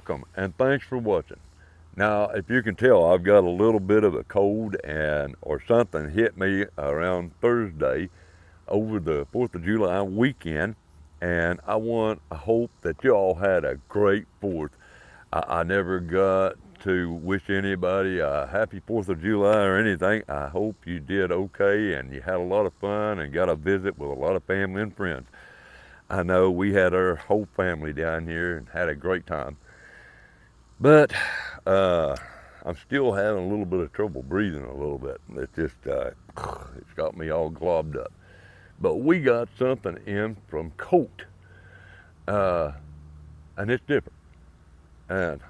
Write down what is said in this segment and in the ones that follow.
welcome and thanks for watching. Now, if you can tell, I've got a little bit of a cold or something hit me around Thursday over the 4th of July weekend, and I hope that you all had a great 4th. I never got to wish anybody a happy 4th of July or anything. I hope you did okay and you had a lot of fun and got a visit with a lot of family and friends. I know we had our whole family down here and had a great time. But I'm still having a little bit of trouble breathing a little bit. It's just, it's got me all globbed up. But we got something in from Colt, and it's different. And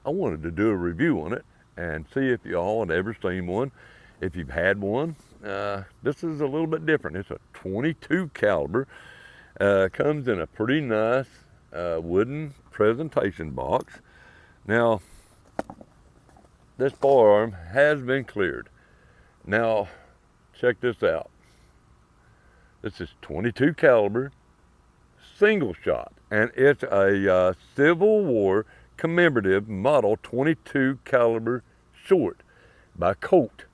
I wanted to do a review on it and see if y'all had ever seen one. If you've had one, this is a little bit different. It's a 22 caliber. Comes in a pretty nice wooden presentation box. Now, this firearm has been cleared. Now, check this out. This is 22 caliber, single shot, and it's a Civil War commemorative model 22 caliber short by Colt.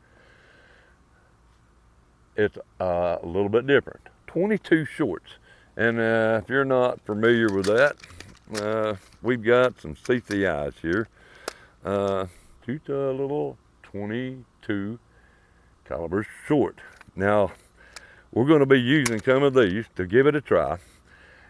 It's a little bit different. 22 shorts. And if you're not familiar with that, we've got some CCIs here. Just a little 22 caliber short. Now, we're going to be using some of these to give it a try.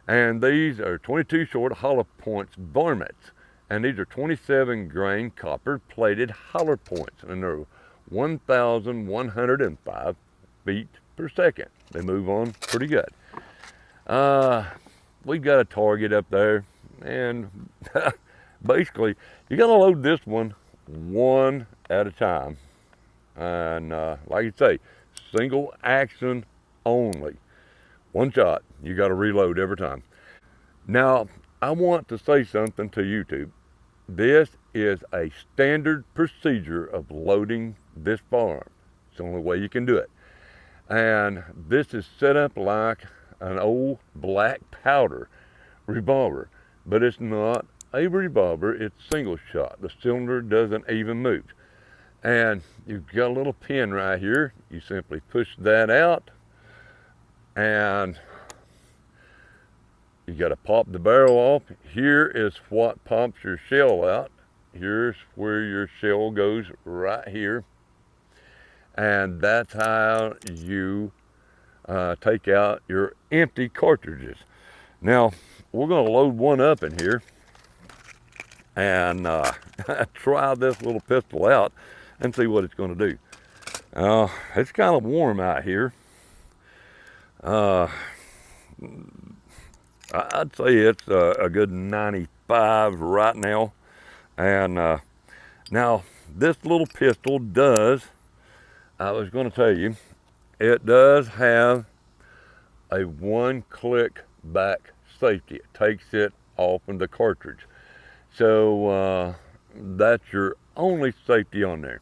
And these are 22 short hollow points varmints. And these are 27 grain copper plated hollow points. And they're 1,105 feet per second. They move on pretty good. We've got a target up there, and basically you got to load this one at a time. And like you say, single action only. One shot, you got to reload every time. Now, I want to say something to YouTube. This is a standard procedure of loading this firearm. It's the only way you can do it. And this is set up like an old black powder revolver, but it's not a revolver, it's single shot. The cylinder doesn't even move. And you've got a little pin right here. You simply push that out, and you got to pop the barrel off. Here is what pops your shell out. Here's where your shell goes, right here. And that's how you take out your empty cartridges. Now, we're going to load one up in here and try this little pistol out and see what it's going to do. It's kind of warm out here. I'd say it's a good 95 right now. And now, this little pistol does, I was going to tell you, it does have a one-click back safety. It takes it off in the cartridge. So that's your only safety on there.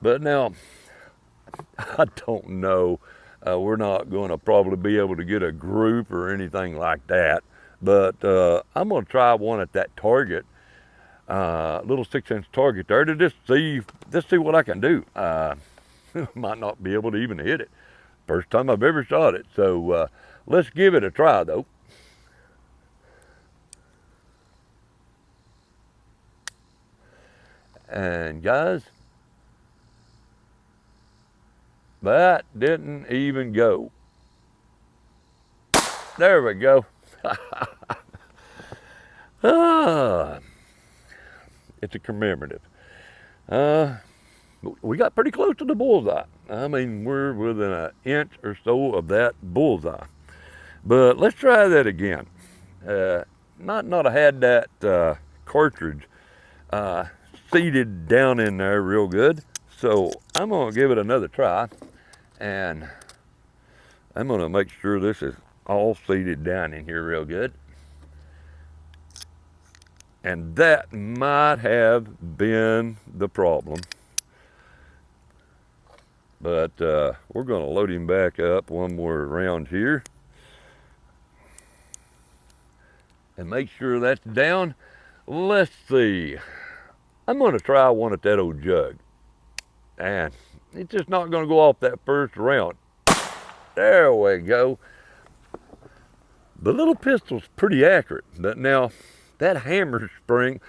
But now, I don't know. We're not going to probably be able to get a group or anything like that. But I'm going to try one at that target, little 6-inch target there, to just see what I can do. Might not be able to even hit it. First time I've ever shot it. So let's give it a try though. And guys, that didn't even go. There we go. It's a commemorative. We got pretty close to the bullseye. I mean, we're within an inch or so of that bullseye. But let's try that again. Not had that cartridge seated down in there real good. So I'm gonna give it another try, and I'm gonna make sure this is all seated down in here real good. And that might have been the problem. But we're going to load him back up one more round here. And make sure that's down. Let's see. I'm going to try one at that old jug. And it's just not going to go off that first round. There we go. The little pistol's pretty accurate. But now, that hammer spring,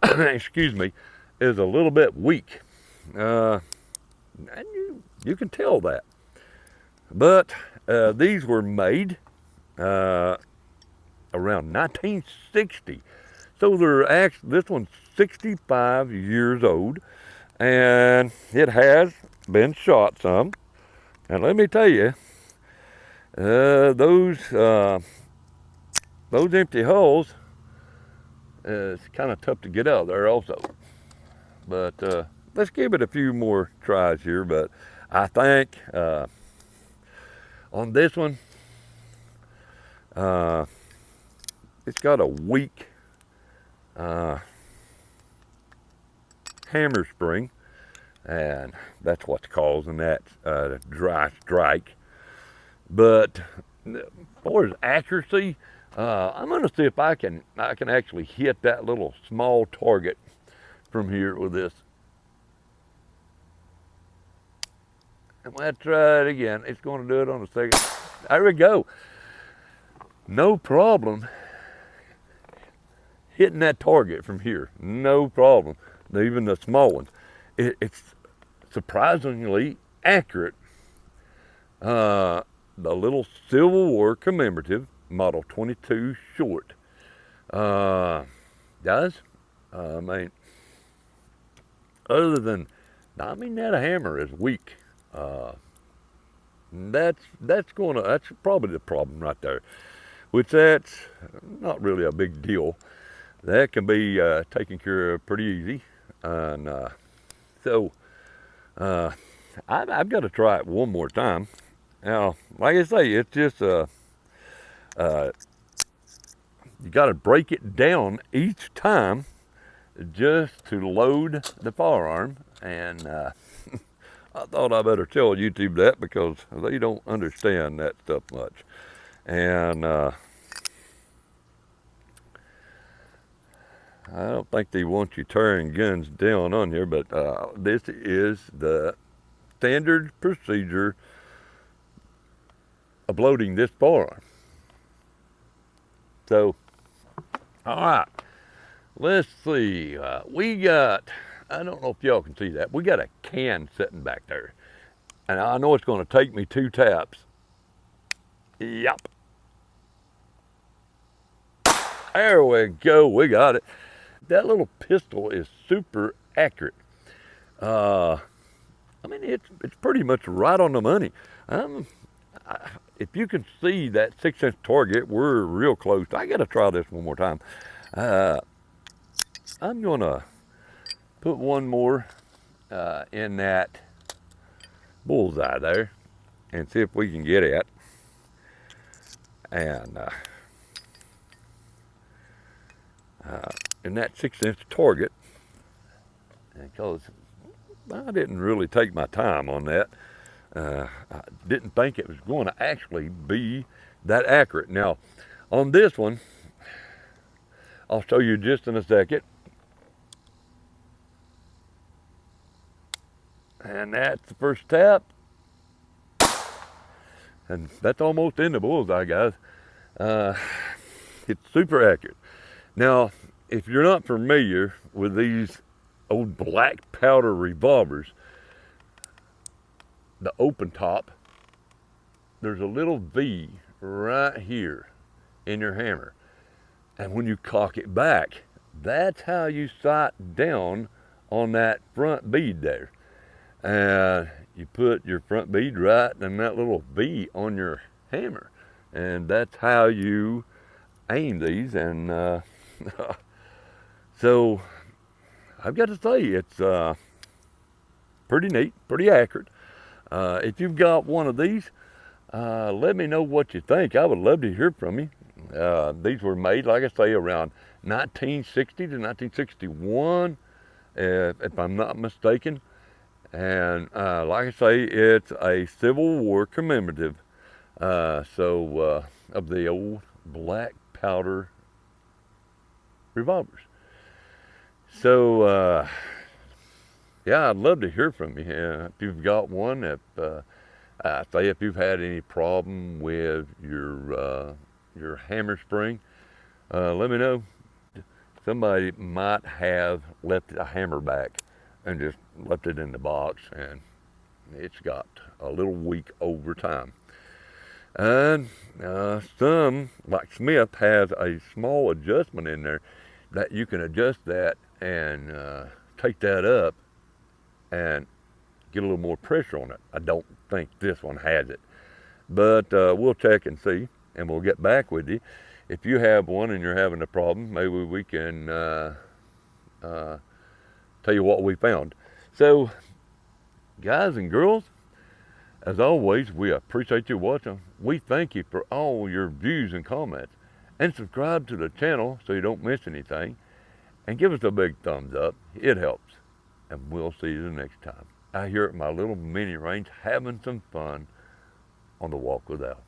excuse me, is a little bit weak. And you can tell that. But these were made around 1960. So this one's 65 years old, and it has been shot some. And let me tell you, those empty holes is kind of tough to get out there also. But let's give it a few more tries here. But I think on this one, it's got a weak hammer spring, and that's what's causing that dry strike. But as far as accuracy, I'm going to see if I can actually hit that little small target from here with this. And let's try it again. It's going to do it on the second. There we go. No problem hitting that target from here. No problem. Even the small ones. It's surprisingly accurate. The little Civil War commemorative model 22 short. Guys, I mean, other than, that hammer is weak. That's probably the problem right there. Which that's not really a big deal. That can be taken care of pretty easy. And so I've got to try it one more time. Now, like I say, it's just you got to break it down each time just to load the firearm. And I thought I better tell YouTube that because they don't understand that stuff much. And I don't think they want you tearing guns down on here, but this is the standard procedure of loading this firearm. So, all right, let's see. We got, I don't know if y'all can see that, we got a can sitting back there. And I know it's going to take me 2 taps. Yep. There we go, we got it. That little pistol is super accurate. I mean, it's pretty much right on the money. If you can see that 6-inch target, we're real close. I got to try this one more time. I'm going to put one more in that bullseye there and see if we can get it. And in that 6-inch target, because I didn't really take my time on that. I didn't think it was going to actually be that accurate. Now, on this one, I'll show you just in a second. And that's the first tap. And that's almost in the bullseye, guys. It's super accurate. Now, if you're not familiar with these old black powder revolvers, the open top, there's a little V right here in your hammer. And when you cock it back, that's how you sight down on that front bead there. And you put your front bead right in that little V on your hammer. And that's how you aim these. And so I've got to say, it's pretty neat, pretty accurate. If you've got one of these, let me know what you think. I would love to hear from you. These were made, like I say, around 1960 to 1961, if I'm not mistaken. And like I say, it's a Civil War commemorative, of the old black powder revolvers. So, yeah, I'd love to hear from you. If you've got one, say if you've had any problem with your hammer spring, let me know. Somebody might have left a hammer back and just left it in the box, and it's got a little weak over time. And some, like Smith, has a small adjustment in there that you can adjust that and take that up and get a little more pressure on it. I don't think this one has it, but we'll check and see, and we'll get back with you. If you have one and you're having a problem, maybe we can tell you what we found. So, guys and girls, as always, we appreciate you watching. We thank you for all your views and comments. And subscribe to the channel so you don't miss anything. And give us a big thumbs up. It helps. And we'll see you the next time. Out here at my little mini range having some fun on the Walk Without.